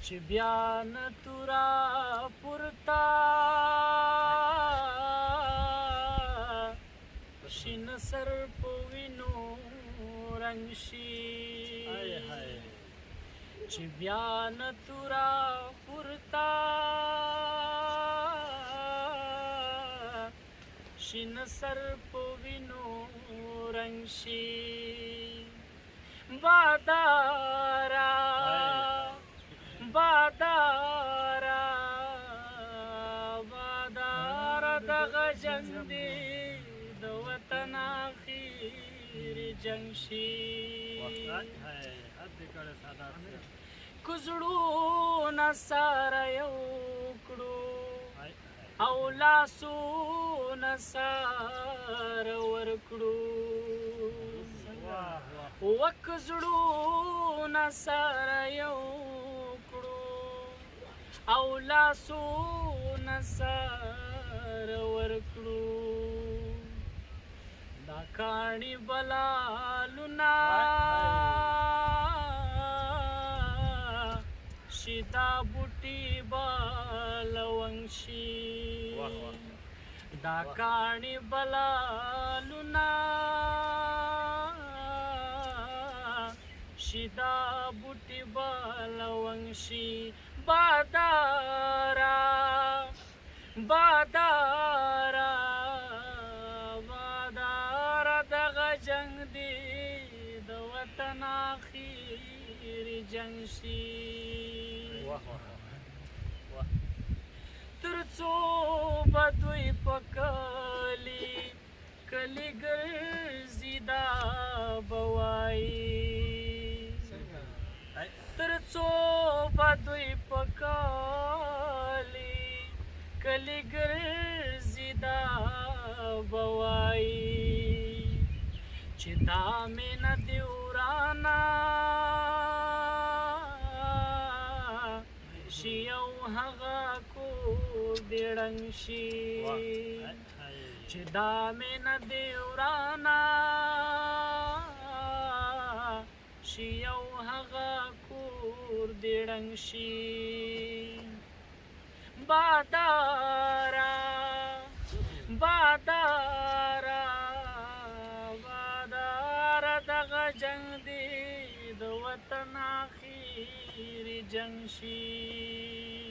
چې بیا نه تورا پورتا شین سر په وینو رنګ شي چې بیا نه تورا پورتا شین سر په وینو رنګ شي بادارا بادارا بادارا دغه جنگ دی د وطن اخیر جنگ شي کزړونه سره یو کړو او لاسونه سره ورکړو وکزړونه سره یو کړو او لاسونه سره ورکړو دا کاڼي بلالونه شیدا بوټي بالونګ شي دا کاڼي بلالونه شیدا بوټي بالونګ شي بادارا بادارا بادارا دغه جنگ دی د وطن اخیر جنگ شي تر څو به دوی په کلي کلي ګرځي دا به وایي تر څو به دوی په کلي کلي ګرځي دا به وایي چې دا مینه دې ورانه شي او هغه کور دې ړنګ شي چې دا مینه دې ورانه شي او هغه کور دې ړنګ شي بادارا بادارا بادارا دغه جنگ دی د وطن اخیر جنگ شي